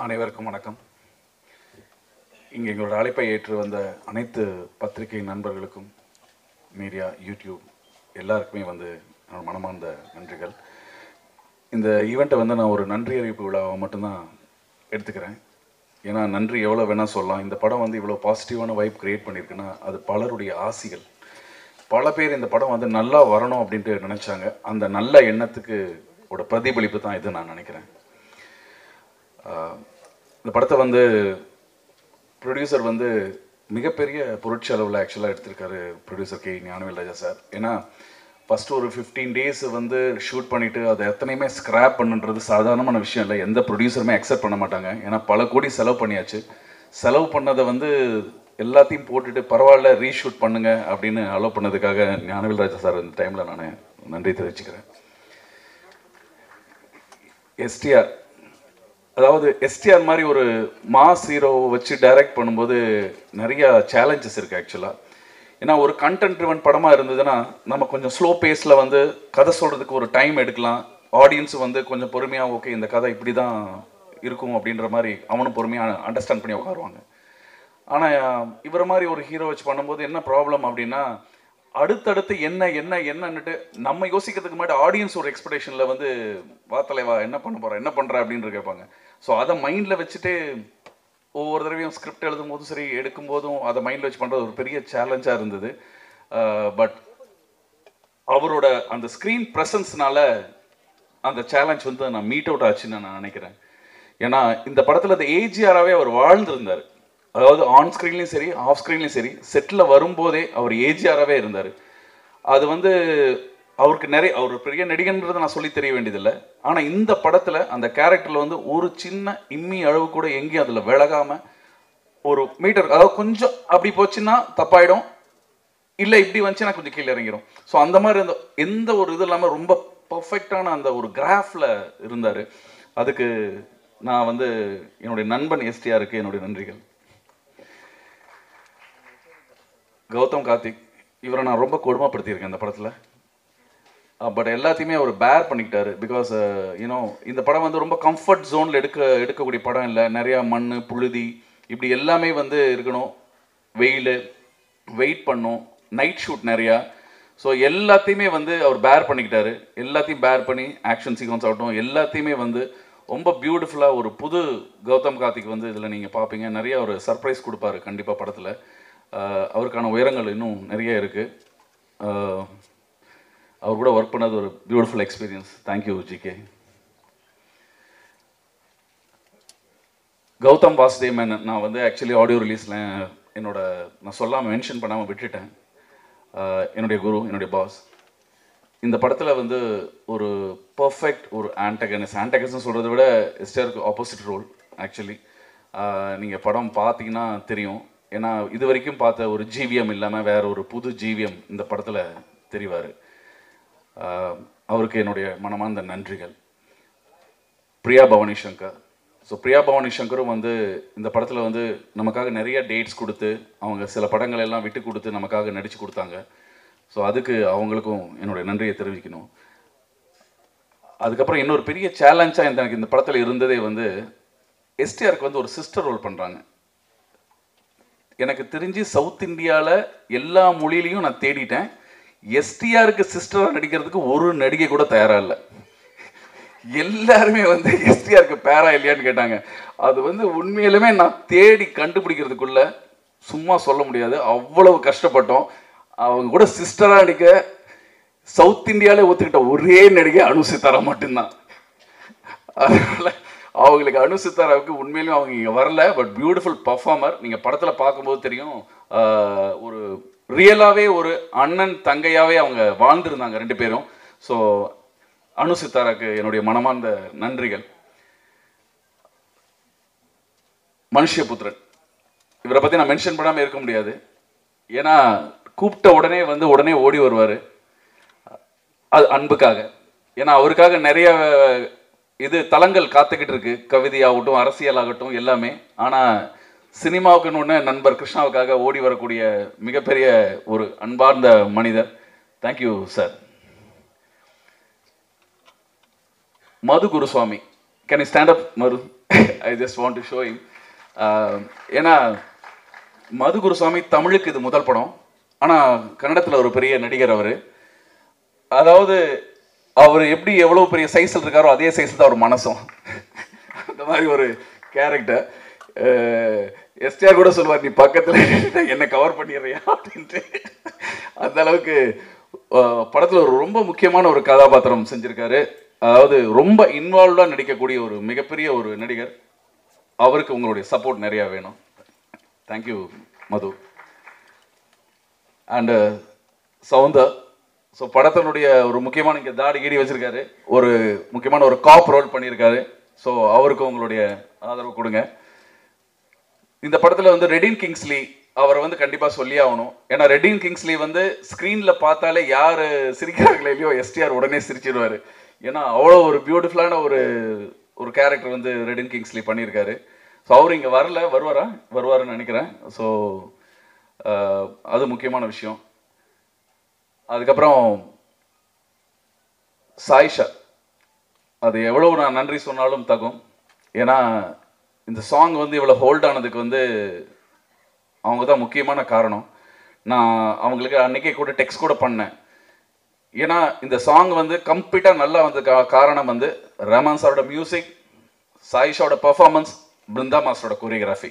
அனைவருக்கும் வணக்கம். இங்கே எங்களோட அழைப்பை ஏற்று வந்த அனைத்து பத்திரிகை நண்பர்களுக்கும், மீடியா, யூடியூப் எல்லாருக்குமே என்னோட மனமார்ந்த நன்றிகள். இந்த ஈவெண்ட்டை நான் ஒரு நன்றி அறிவிப்பு விழாவை மட்டும்தான் எடுத்துக்கிறேன். ஏன்னா நன்றி எவ்வளோ வேணால் சொல்லலாம். இந்த படம் இவ்வளோ பாசிட்டிவான வைப் க்ரியேட் பண்ணியிருக்குன்னா அது பலருடைய ஆசிகள். பல பேர் இந்த படம் நல்லா வரணும் அப்படின்ட்டு நினச்சாங்க. அந்த நல்ல எண்ணத்துக்கு பிரதிபலிப்பு தான் இது நான் நினைக்கிறேன். இந்த படத்தை ப்ரொடியூசர் மிகப்பெரிய பொருட்செலவில் ஆக்சுவலாக எடுத்திருக்காரு ப்ரொடியூசர் கே ஞானவேல் ராஜா சார். ஏன்னா ஃபஸ்ட்டு ஒரு 15 days ஷூட் பண்ணிவிட்டு அதை எத்தனையுமே ஸ்க்ராப் பண்ணுன்றது சாதாரணமான விஷயம் இல்லை. எந்த ப்ரொடியூசருமே அக்செப்ட் பண்ண மாட்டாங்க. ஏன்னா பல கோடி செலவு பண்ணியாச்சு. செலவு பண்ணதை எல்லாத்தையும் போட்டுட்டு பரவாயில்ல ரீஷூட் பண்ணுங்க அப்படின்னு அலோவ் பண்ணதுக்காக ஞானவேல் ராஜா சார் இந்த டைமில் நான் நன்றி தெரிவிச்சுக்கிறேன். எஸ்டிஆர், அதாவது எஸ்டிஆர் மாதிரி ஒரு மாஸ் ஹீரோவை வச்சு டைரக்ட் பண்ணும்போது நிறைய சேலஞ்சஸ் இருக்குது ஆக்சுவலாக. ஏன்னா ஒரு கண்டென்ட் ட்ரிவன் படமாக இருந்ததுன்னா நம்ம கொஞ்சம் ஸ்லோ பேஸில் கதை சொல்கிறதுக்கு ஒரு டைம் எடுக்கலாம். ஆடியன்ஸ் கொஞ்சம் பொறுமையாக ஓகே இந்த கதை இப்படி தான் இருக்கும் அப்படின்ற மாதிரி அவனும் பொறுமையாக அண்டர்ஸ்டாண்ட் பண்ணி உட்காருவாங்க. ஆனால் இவரை மாதிரி ஒரு ஹீரோ வச்சு பண்ணும்போது என்ன ப்ராப்ளம் அப்படின்னா, அடுத்தடுத்து என்னன்னுட்டு நம்ம யோசிக்கிறதுக்கு முன்னாடி ஆடியன்ஸ் ஒரு எக்ஸ்பெக்டேஷனில் வா தலைவா என்ன பண்ண போகிறேன் என்ன பண்ணுற அப்படின்னு கேட்பாங்க. ஸோ அதை மைண்டில் வச்சுட்டு ஒவ்வொரு தடவையும் ஸ்கிரிப்ட் எழுதும் போதும் சரி எடுக்கும் போதும் அதை மைண்டில் வச்சு பண்ணுறது ஒரு பெரிய சேலஞ்சாக இருந்தது. பட் அவரோட அந்த ஸ்க்ரீன் ப்ரெசன்ஸ்னால அந்த சேலஞ்ச் நான் மீட் அவுட் ஆச்சுன்னு நான் நினைக்கிறேன். ஏன்னா இந்த படத்தில் அந்த ஏஜிஆராகவே அவர் வாழ்ந்திருந்தார். அதாவது ஆன் ஸ்க்ரீன்லையும் சரி ஆஃப் ஸ்க்ரீன்லையும் சரி செட்டில் வரும்போதே அவர் ஏஜிஆராகவே இருந்தார். அது அவருக்கு அவர் பெரிய நடிகன்றதை நான் சொல்லி தெரிய வேண்டியதில்லை. ஆனால் இந்த படத்தில் அந்த கேரக்டரில் ஒரு சின்ன இம்மி அளவு கூட எங்கேயும் அதில் விலகாமல் ஒரு மீட்டர், அதாவது கொஞ்சம் அப்படி போச்சுன்னா தப்பாயிடும், இல்லை இப்படி வந்துச்சுன்னா கொஞ்சம் கீழே இறங்கிடும். ஸோ அந்த மாதிரி எந்த ஒரு இது இல்லாமல் ரொம்ப பர்ஃபெக்டான அந்த ஒரு கிராஃபில் இருந்தார். அதுக்கு நான் என்னுடைய நண்பன் எஸ்டிஆருக்கு என்னுடைய நன்றிகள். கௌதம் கார்த்திக், இவரை நான் ரொம்ப கொடுமைப்படுத்தியிருக்கேன் இந்த படத்தில். பட் எல்லாத்தையுமே அவர் பேர் பண்ணிக்கிட்டாரு. பிகாஸ் இந்த படம் ரொம்ப கம்ஃபர்ட் ஜோனில் எடுக்கக்கூடிய படம் இல்லை. நிறையா மண் புழுதி இப்படி எல்லாமே இருக்கணும். வெயிட் பண்ணும், நைட் ஷூட் நிறையா. ஸோ எல்லாத்தையுமே அவர் பேர் பண்ணிக்கிட்டாரு. எல்லாத்தையும் பேர் பண்ணி ஆக்ஷன் சீக்வன்ஸ் ஆகட்டும் எல்லாத்தையுமே ரொம்ப பியூட்டிஃபுல்லாக ஒரு புது கௌதம் கார்த்திக் இதில் நீங்கள் பார்ப்பீங்க. நிறைய ஒரு சர்ப்ரைஸ் கொடுப்பாரு கண்டிப்பாக படத்தில். அவருக்கான உயரங்கள் இன்னும் நிறைய இருக்குது. அவர் கூட ஒர்க் பண்ணது ஒரு beautiful experience. Thank you GK. Gautham Vasudev Menon, நான் ஆக்சுவலி ஆடியோ ரிலீஸில் நான் சொல்லாமல் மென்ஷன் பண்ணாமல் விட்டுட்டேன். என்னுடைய குரு, என்னுடைய பாஸ். இந்த படத்தில் ஒரு பர்ஃபெக்ட் ஒரு ஆன்டகனிஸ்ட்னு சொல்கிறத விட எஸ்டிஆருக்கு ஆப்போசிட் ரோல் ஆக்சுவலி. நீங்கள் படம் பார்த்தீங்கன்னா தெரியும். ஏன்னா இது வரைக்கும் பார்த்த ஒரு ஜிவிஎம் இல்லாமல் வேற ஒரு புது ஜிவிஎம் இந்த படத்தில் தெரிவார். அவருக்கு என்னுடைய மனமார்ந்த நன்றிகள். பிரியா பவானி சங்கர். ஸோ பிரியா பவானி சங்கரும் இந்த படத்தில் நமக்காக நிறைய டேட்ஸ் கொடுத்து அவங்க சில படங்கள் எல்லாம் விட்டு கொடுத்து நமக்காக நடித்து கொடுத்தாங்க. ஸோ அதுக்கு அவங்களுக்கும் என்னுடைய நன்றியை தெரிவிக்கணும். அதுக்கப்புறம் இன்னொரு பெரிய சேலஞ்சாக எனக்கு இந்த படத்தில் இருந்ததே எஸ்டிஆருக்கு ஒரு சிஸ்டர் ரோல் பண்ணுறாங்க. எனக்கு தெரிஞ்சு சவுத் இந்தியாவில் எல்லா மொழியிலையும் நான் தேடிட்டேன். எஸ்டிஆருக்கு சிஸ்டராக நடிக்கிறதுக்கு ஒரு நடிகை கூட தயாராக இல்லை. எல்லாருமே எஸ்டிஆருக்கு பேரா இல்லையான்னு கேட்டாங்க. அது உண்மையிலுமே நான் தேடி கண்டுபிடிக்கிறதுக்குள்ள சும்மா சொல்ல முடியாது, அவ்வளவு கஷ்டப்பட்டோம். அவங்க கூட சிஸ்டராக நடிக்க சவுத் இந்தியாவிலே ஒத்துக்கிட்ட ஒரே நடிகை அனுசித்தாரா மட்டும்தான். அதனால அவங்களுக்கு அனுசித்தாராவுக்கு உண்மையிலும் அவங்க இங்கே வரல. But beautiful performer. நீங்கள் படத்தில் பார்க்கும்போது தெரியும், ஒரு ரியலாகவே ஒரு அண்ணன் தங்கையாகவே அவங்க வாழ்ந்துருந்தாங்க ரெண்டு பேரும். ஸோ அனுசித்தாராக்கு என்னுடைய மனமார்ந்த நன்றிகள். மனுஷபுத்திரன், இவரை பற்றி நான் மென்ஷன் பண்ணாமல் இருக்க முடியாது. ஏன்னா கூப்பிட்ட உடனே ஓடி வருவார். அது அன்புக்காக. ஏன்னா அவருக்காக நிறைய தளங்கள் காத்துக்கிட்டு இருக்கு, கவிதையாகட்டும் அரசியலாகட்டும் எல்லாமே. ஆனால் சினிமாவுக்குன்னு ஒன்று நண்பர் கிருஷ்ணாவுக்காக ஓடி வரக்கூடிய மிகப்பெரிய ஒரு அன்பார்ந்த மனிதர். Thank you sir. Madhu Guruswamy, can you stand up Madhu? I just want to show him. ஏன்னா மது குருசாமி தமிழுக்கு இது முதல் படம், ஆனால் கன்னடத்தில் ஒரு பெரிய நடிகர் அவர். அதாவது அவர் எப்படி எவ்வளோ பெரிய சைஸில் இருக்காரோ அதே சைஸில் தான் அவர் மனசும். அந்த மாதிரி ஒரு கேரக்டர். எஸ்டிஆர் கூட சொல்லுவார், நீ பக்கத்தில் என்னை கவர் பண்ணிடுறியா அப்படின்ட்டு. அந்த அளவுக்கு படத்தில் ஒரு ரொம்ப முக்கியமான ஒரு கதாபாத்திரம் செஞ்சுருக்காரு. அதாவது ரொம்ப இன்வால்வ்டாக நடிக்கக்கூடிய ஒரு மிகப்பெரிய ஒரு நடிகர். அவருக்கு உங்களுடைய சப்போர்ட் நிறையா வேணும். Thank you Madhu. And Soundar. So படத்தினுடைய ஒரு முக்கியமான இங்கே தாடி கீடி வச்சுருக்காரு, ஒரு முக்கியமான ஒரு காப் ரோல் பண்ணியிருக்காரு. ஸோ அவருக்கு உங்களுடைய ஆதரவு கொடுங்க. இந்த படத்தில் வந்து ரெடின் கிங்ஸ்லி அவரை வந்து கண்டிப்பாக சொல்லி ஆகணும். ஏன்னா ரெடின் கிங்ஸ்லி வந்து ஸ்க்ரீனில் பார்த்தாலே யார் சிரிக்கிறாங்களே இல்லையோ எஸ்டிஆர் உடனே சிரிச்சிடுவார். ஏன்னா அவ்வளோ ஒரு பியூட்டிஃபுல்லான ஒரு கேரக்டர் வந்து ரெடின் கிங்ஸ்லி பண்ணியிருக்காரு. ஸோ அவர் இங்கே வருவாருன்னு நினைக்கிறேன். ஸோ அது முக்கியமான விஷயம். அதுக்கப்புறம் சாயிஷா, அது எவ்வளோ நான் நன்றி சொன்னாலும் தகும். ஏன்னா இந்த சாங் வந்து இவ்வளோ ஹோல்ட் ஆனதுக்கு வந்து அவங்க தான் முக்கியமான காரணம். நான் அவங்களுக்கு அன்றைக்கே கூட டெக்ஸ்ட் கூட பண்ணேன். ஏன்னா இந்த சாங் வந்து கம்ப்ளீட்டாக நல்லா வந்த காரணம் வந்து ரஹ்மான் சாரோட மியூசிக், சாயிஷாவோட பர்ஃபார்மன்ஸ், பிருந்தா மாஸ்டரோட கொரியோகிராஃபி.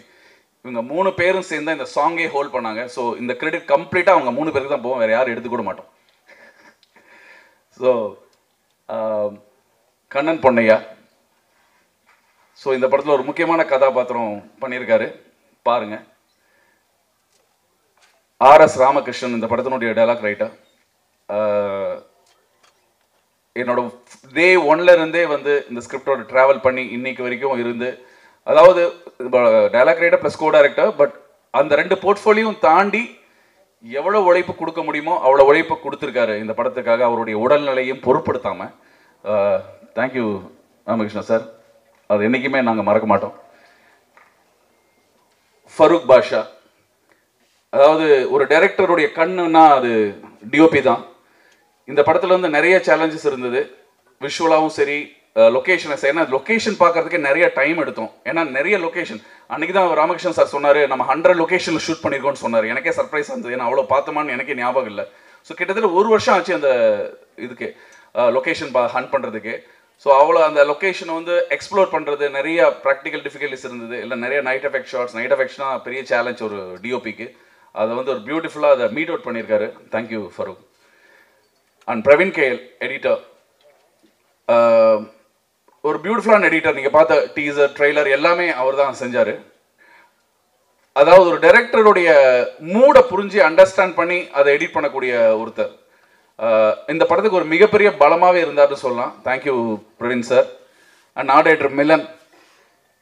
இவங்க 3 பேரும் சேர்ந்து இந்த சாங்கே ஹோல்ட் பண்ணாங்க. ஸோ இந்த கிரெடிட் கம்ப்ளீட்டாக அவங்க 3 பேருக்கு தான் போவோம், வேறு யாரும் எடுத்துக்கூட மாட்டோம். ஸோ கண்ணன் பொன்னையா, ஸோ இந்த படத்தில் ஒரு முக்கியமான கதாபாத்திரம் பண்ணியிருக்காரு, பாருங்கள். ஆர்எஸ் ராமகிருஷ்ணன் இந்த படத்தினுடைய டைலாக் ரைட்டர். என்னோட டே 1ல இருந்தே வந்து இந்த ஸ்கிரிப்டோட ட்ராவல் பண்ணி இன்னைக்கு வரைக்கும் இருந்து, அதாவது dialogue writer plus co director. But அந்த 2 போர்ட்ஃபோலியும் தாண்டி எவ்வளோ உழைப்பு கொடுக்க முடியுமோ அவ்வளோ உழைப்பு கொடுத்துருக்காரு இந்த படத்துக்காக, அவருடைய உடல்நிலையும் பொருட்படுத்தாமல். தேங்க்யூ ராமகிருஷ்ணன் சார், அது என்றைக்குமே நாங்கள் மறக்க மாட்டோம். ஃபரூக் பாஷா, அதாவது ஒரு டைரக்டருடைய கண்ணுன்னா அது டிஓபி தான். இந்த படத்தில் வந்து நிறைய சேலஞ்சஸ் இருந்தது, விஷுவலாகவும் சரி லொக்கேஷனை சரி. ஏன்னா லொக்கேஷன் பார்க்கறதுக்கே நிறைய டைம் எடுத்தோம். ஏன்னா நிறைய லொக்கேஷன் அன்றைக்கி தான் ராமகிருஷ்ணன் சார் சொன்னார், நம்ம 100 லொக்கேஷனில் ஷூட் பண்ணியிருக்கோம்னு சொன்னார். எனக்கே சர்ப்ரைஸ் இருந்தது, ஏன்னா அவ்வளோ பார்த்தோமான்னு எனக்கே ஞாபகம் இல்லை. ஸோ கிட்டத்தட்ட 1 வருஷம் ஆச்சு அந்த இதுக்கு லொக்கேஷன் ஹண்ட் பண்ணுறதுக்கு. ஸோ அவ்வளோ அந்த லொக்கேஷனை வந்து எக்ஸ்ப்ளோர் பண்ணுறது நிறைய ப்ராக்டிக்கல் டிஃபிகல்ட்டிஸ் இருந்தது. இல்லை நிறைய நைட் எஃபெக்ட் ஷார்ட்ஸ், நைட் எஃபெக்ட்ஸ்னா பெரிய சேலஞ்ச் ஒரு டிஓபிக்கு. அதை வந்து ஒரு பியூட்டிஃபுல்லாக அதை மீட் அவுட் பண்ணியிருக்காரு. Thank you Farooq. And Praveen KL editor, ஒரு பியூட்டிஃபுல்லான எடிட்டர். நீங்கள் பார்த்த டீசர் ட்ரெய்லர் எல்லாமே அவர் தான் செஞ்சார். அதாவது ஒரு டைரக்டருடைய மூடை புரிஞ்சு அண்டர்ஸ்டாண்ட் பண்ணி அதை எடிட் பண்ணக்கூடிய ஒருத்தர் இந்த படத்துக்கு ஒரு மிகப்பெரிய பலமாகவே இருந்தார்னு சொல்லலாம். Thank you Praveen sir. And art director Milan,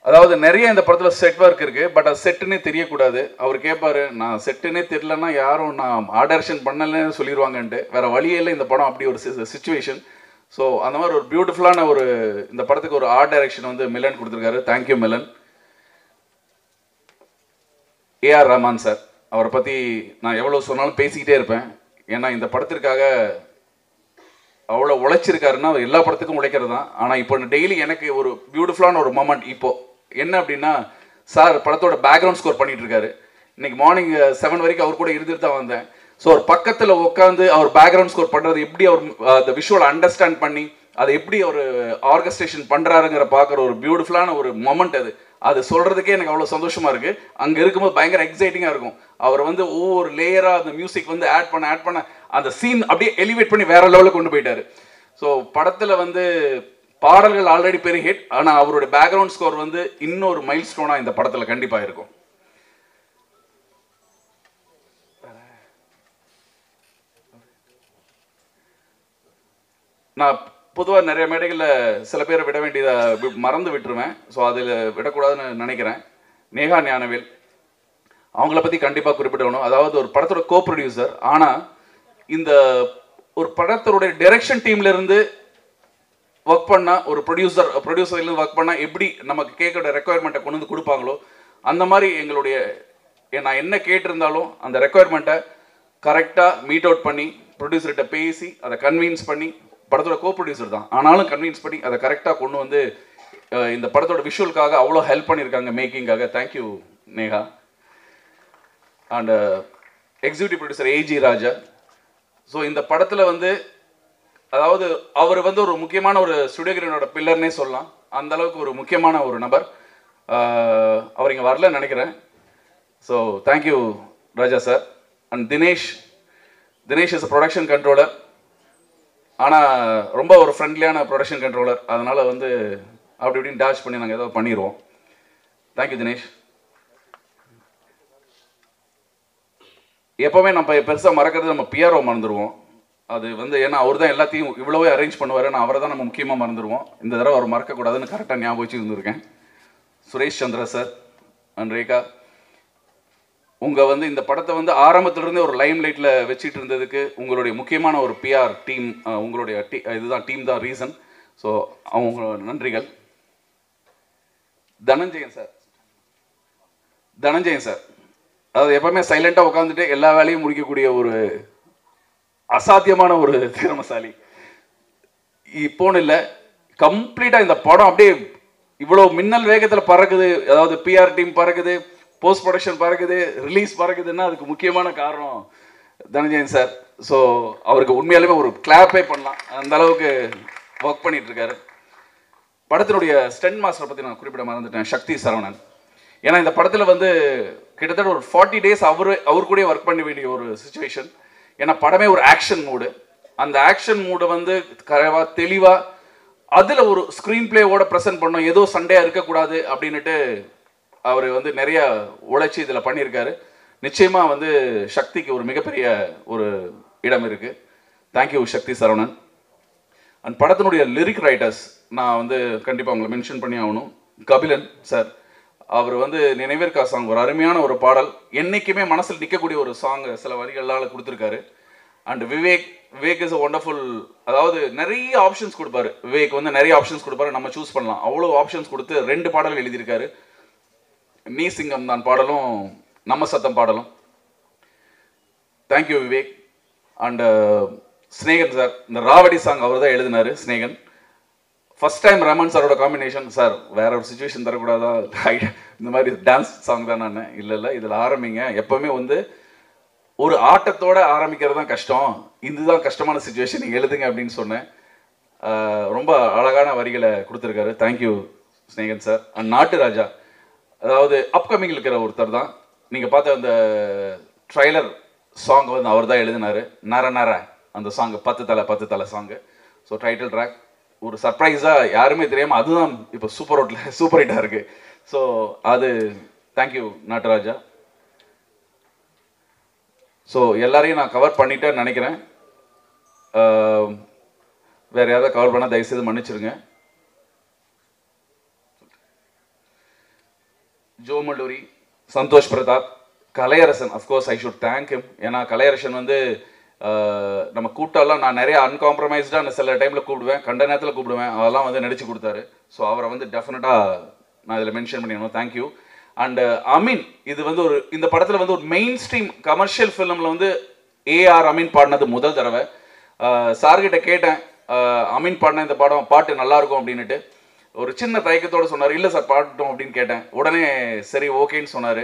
அதாவது நிறைய இந்த படத்தில் செட் ஒர்க் இருக்குது, பட் அது செட்டுன்னே தெரியக்கூடாது. அவர் கேட்பாரு, நான் செட்டுன்னே தெரியலன்னா யாரும் நான் ஆர்ட் டைரக்ஷன் பண்ணலன்னு சொல்லிடுவாங்கன்ட்டு. வேறு வழியே இல்லை இந்த படம், அப்படி ஒரு சுச்சுவேஷன். ஸோ அந்த மாதிரி ஒரு பியூட்டிஃபுல்லான இந்த படத்துக்கு ஒரு ஆர்ட் டைரக்ஷன் வந்து மிலன் கொடுத்துருக்காரு. Thank you Milan. AR Rahman sir, அவரை பற்றி நான் எவ்வளோ சொன்னாலும் பேசிக்கிட்டே இருப்பேன். ஏன்னா இந்த படத்திற்காக அவ்வளோ உழைச்சிருக்காருன்னா அவர் எல்லா படத்துக்கும் உழைக்கிறது தான். ஆனால் இப்போ டெய்லி எனக்கு ஒரு பியூட்டிஃபுல்லான ஒரு மொமெண்ட் இப்போது என்ன அப்படின்னா, சார் படத்தோட பேக்ரவுண்ட் ஸ்கோர் பண்ணிட்டு இருக்காரு. இன்னைக்கு மார்னிங் 7 வரைக்கும் அவர் கூட இருந்துட்டு தான் வந்தேன். ஸோ ஒரு பக்கத்தில் உட்காந்து அவர் பேக்ரவுண்ட் ஸ்கோர் பண்ணுறது எப்படி, அவர் அந்த விஷுவல் அண்டர்ஸ்டாண்ட் பண்ணி அதை எப்படி அவர் ஆர்கஸ்ட்ரேஷன் பண்ணுறாருங்கிற பார்க்குற ஒரு பியூட்டிஃபுல்லான ஒரு மொமெண்ட் அது. அது சொல்கிறதுக்கே எனக்கு அவ்வளோ சந்தோஷமாக இருக்குது. அங்கே இருக்கும்போது பயங்கர எக்ஸைட்டிங்காக இருக்கும். அவர் வந்து ஒவ்வொரு லேயராக அந்த மியூசிக் வந்து ஆட் பண்ண அந்த சீன் அப்படியே எலிவேட் பண்ணி வேற லெவலில் கொண்டு போயிட்டாரு. ஸோ படத்தில் வந்து பாடல்கள் ஆல்ரெடி பெரிய ஹிட், ஆனால் அவருடைய பேக்ரவுண்ட் ஸ்கோர் வந்து இன்னொரு மைல் ஸ்டோனாக இந்த படத்தில் கண்டிப்பாக இருக்கும். நான் பொதுவாக நிறைய மேடைகளில் சில பேரை விட வேண்டியதை மறந்து விட்டுருவேன். ஸோ அதில் விடக்கூடாதுன்னு நினைக்கிறேன். நேஹா ஞானவேல், அவங்கள பற்றி கண்டிப்பாக குறிப்பிடணும். அதாவது ஒரு படத்தோட கோ ப்ரொடியூசர், ஆனால் இந்த ஒரு படத்தோடைய டைரக்ஷன் டீம்லேருந்து ஒர்க் பண்ணால், ஒரு ப்ரொடியூசர்லேருந்து ஒர்க் பண்ணால் எப்படி நமக்கு கேட்குற ரெக்குயர்மெண்ட்டை கொண்டு வந்து கொடுப்பாங்களோ அந்த மாதிரி எங்களுடைய நான் என்ன கேட்டிருந்தாலும் அந்த ரெக்குயர்மெண்ட்டை கரெக்டாக மீட் அவுட் பண்ணி ப்ரொடியூசர்கிட்ட பேசி அதை கன்வின்ஸ் பண்ணி, படத்தோட கோ ப்ரொடியூசர் தான் ஆனாலும் கன்வின்ஸ் பண்ணி அதை கரெக்டாக கொண்டு வந்து இந்த படத்தோட விஷுவலுக்காக அவ்வளோ ஹெல்ப் பண்ணியிருக்காங்க மேக்கிங்காக. Thank you Neha. And executive producer AG Raja. So இந்த படத்தில் வந்து அதாவது அவர் வந்து ஒரு முக்கியமான ஒரு ஸ்டுடியோகிரீனோட பில்லர்னே சொல்லலாம். அந்த அளவுக்கு ஒரு முக்கியமான ஒரு நபர். அவர் இங்கே வரலன்னு நினைக்கிறேன். So thank you Raja sir. And Dinesh is a production controller. ஆனால் ரொம்ப ஒரு ஃப்ரெண்ட்லியான ப்ரொடக்ஷன் கண்ட்ரோலர். அதனால் வந்து அப்படி இப்படின்னு டாஷ் பண்ணி நாங்கள் ஏதாவது பண்ணிடுவோம். தேங்க்யூ தினேஷ். எப்போவுமே நம்ம பெருசாக மறக்கிறது நம்ம பிஆர்ஓ மறந்துடுவோம். அது வந்து ஏன்னா அவர் தான் எல்லாத்தையும் இவ்வளோவே அரேஞ்ச் பண்ணுவார். நான் அவரை தான் நம்ம முக்கியமாக மறந்துடுவோம். இந்த தடவை அவர் மறக்கக்கூடாதுன்னு கரெக்டாக ஞாபகம் வச்சு இருந்திருக்கேன். சுரேஷ் சந்திரா சார் அண்ட் ரேகா, உங்கள் வந்து இந்த படத்தை வந்து ஆரம்பத்துலேருந்தே ஒரு லைம் லைட்டில் வச்சுட்டு இருந்ததுக்கு உங்களுடைய முக்கியமான ஒரு பிஆர் டீம், உங்களுடைய இதுதான் டீம் தான் ரீசன். ஸோ அவங்க நன்றிகள். தனஞ்சயன் சார் அதாவது எப்பவுமே சைலண்டாக உட்காந்துட்டு எல்லா வேலையும் முடிக்கக்கூடிய ஒரு அசாத்தியமான ஒரு திறமசாலி. இப்போன்னு இல்லை, கம்ப்ளீட்டாக இந்த படம் அப்படியே இவ்வளோ மின்னல் வேகத்தில் பறக்குது. அதாவது பிஆர் டீம் பறக்குது, போஸ்ட் ப்ரொடக்ஷன் பறக்குது, ரிலீஸ் பறக்குதுன்னா அதுக்கு முக்கியமான காரணம் தனஞ்சயன் சார். ஸோ அவருக்கு உண்மையாலுமே ஒரு கிளாப்பே பண்ணலாம். அந்த அளவுக்கு ஒர்க் பண்ணிட்டு இருக்காரு. படத்தினுடைய ஸ்டண்ட் மாஸ்டரை பற்றி நான் குறிப்பிட மறந்துட்டேன், சக்தி சரவணன். ஏன்னா இந்த படத்தில் வந்து கிட்டத்தட்ட ஒரு 40 days அவர் கூட ஒர்க் பண்ண வேண்டிய ஒரு சுச்சுவேஷன். ஏன்னா படமே ஒரு ஆக்ஷன் மூடு. அந்த ஆக்ஷன் மூடை வந்து கரெக்டாக தெளிவாக அதில் ஒரு ஸ்க்ரீன் பிளேவோட ப்ரெசென்ட் பண்ணோம். ஏதோ சண்டையாக இருக்கக்கூடாது அப்படின்ட்டு அவர் வந்து நிறைய உழைச்சி இதில் பண்ணியிருக்காரு. நிச்சயமாக வந்து சக்திக்கு ஒரு மிகப்பெரிய ஒரு இடம் இருக்குது. தேங்க்யூ சக்தி சரவணன். அண்ட் படத்தினுடைய லிரிக் ரைட்டர்ஸ் நான் வந்து கண்டிப்பாக உங்களை மென்ஷன் பண்ணி ஆகணும். கபிலன் சார், அவர் வந்து நினைவிற்கா சாங் ஒரு அருமையான ஒரு பாடல், என்றைக்குமே மனசில் நிற்கக்கூடிய ஒரு சாங் சில வரிகளால் கொடுத்துருக்காரு. And Vivek is a wonderful. அதாவது நிறைய ஆப்ஷன்ஸ் கொடுப்பாரு. விவேக் வந்து நிறைய ஆப்ஷன்ஸ் கொடுப்பாரு, நம்ம சூஸ் பண்ணலாம். அவ்வளோ ஆப்ஷன்ஸ் கொடுத்து 2 பாடல்கள் எழுதியிருக்காரு. நீ சிங்கம் தான் பாடலும், நம்ம சத்தம் பாடலும். Thank you Vivek. And Snehan sir, இந்த ராவடி சாங் அவர் தான் எழுதினார். ஸ்னேகன் ஃபர்ஸ்ட் டைம் ரமன் சாரோட காம்பினேஷன். சார் வேற ஒரு சுச்சுவேஷன் தரக்கூடாதா, இந்த மாதிரி டான்ஸ் சாங் தான். நான் இல்லை இதில் ஆரம்பிங்க. எப்போவுமே வந்து ஒரு ஆட்டத்தோடு ஆரம்பிக்கிறது தான் கஷ்டம், இதுதான் கஷ்டமான சுச்சுவேஷன், நீங்கள் எழுதுங்க அப்படின்னு சொன்னேன். ரொம்ப அழகான வரிகளை கொடுத்துருக்காரு. Thank you Snehan sir. அண்ட் நாட்டு ராஜா, அதாவது அப்கமிங் இருக்கிற ஒருத்தர் தான். நீங்கள் பார்த்த அந்த ட்ரைலர் சாங் வந்து அவர் தான் எழுதினார். நர அந்த சாங்கு 10 தலை சாங்கு. ஸோ டைட்டில் ட்ராக் ஒரு சர்ப்ரைஸாக யாருமே தெரியாமல் அதுதான் இப்போ சூப்பர் ஹிட்டாக இருக்குது. ஸோ அது தேங்க்யூ நாட்டராஜா. ஸோ எல்லாரையும் நான் கவர் பண்ணிட்டேன்னு நினைக்கிறேன். வேறு யாராவது கவர் பண்ணால் தயவுசெய்து மன்னிச்சிருங்க. Jo Malloori, Santhosh Prathap, Kalaiyarasan, of course I should thank him. ஏன்னா கலையரசன் வந்து நம்ம கூட்டெல்லாம் நான் நிறைய அன்காம்ப்ரமைஸ்டாக சில டைமில் கூப்பிடுவேன், கண்ட நேரத்தில் கூப்பிடுவேன், அதெல்லாம் வந்து நடிச்சு கொடுத்தாரு. ஸோ அவரை வந்து டெஃபினட்டாக நான் இதில் மென்ஷன் பண்ணிடணும். தேங்க்யூ. அண்ட் அமீன், இது வந்து ஒரு இந்த படத்தில் வந்து ஒரு மெயின் ஸ்ட்ரீம் கமர்ஷியல் ஃபிலிமில் வந்து ஏஆர் அமீன் பாடினது முதல் தடவை. சார்கிட்ட கேட்டேன், அமீன் பாடின இந்த பாட்டு நல்லாயிருக்கும் அப்படின்ட்டு. ஒரு சின்ன தயக்கத்தோடு சொன்னார், இல்லை சார் பாடட்டும் அப்படின்னு கேட்டேன். உடனே சரி ஓகேன்னு சொன்னார்.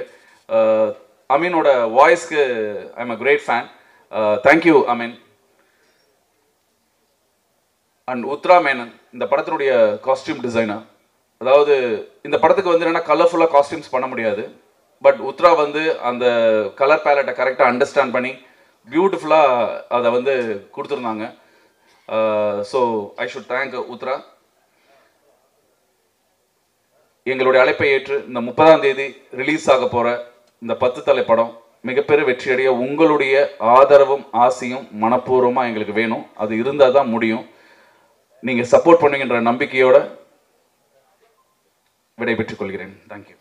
அமீனோட வாய்ஸ்க்கு I am a great fan. Thank you Ameen. And Uthra Menon, இந்த படத்தினுடைய காஸ்டியூம் டிசைனர். அதாவது இந்த படத்துக்கு வந்து என்னென்னா கலர்ஃபுல்லாக காஸ்டியூம்ஸ் பண்ண முடியாது. பட் உத்ரா வந்து அந்த கலர் பேலட்டை கரெக்டாக அண்டர்ஸ்டாண்ட் பண்ணி பியூட்டிஃபுல்லாக அதை வந்து கொடுத்துருந்தாங்க. So I should thank Uthra. எங்களுடைய அழைப்பை ஏற்று இந்த 30ஆம் தேதி ரிலீஸ் ஆக போகிற இந்த 10 தலை படம் மிகப்பெரிய வெற்றியடைய உங்களுடைய ஆதரவும் ஆசையும் மனப்பூர்வமாக எங்களுக்கு வேணும். அது இருந்தால் தான் முடியும். நீங்கள் சப்போர்ட் பண்ணுங்கன்ற நம்பிக்கையோடு விடைபெற்றுக் கொள்கிறேன். தேங்க்யூ.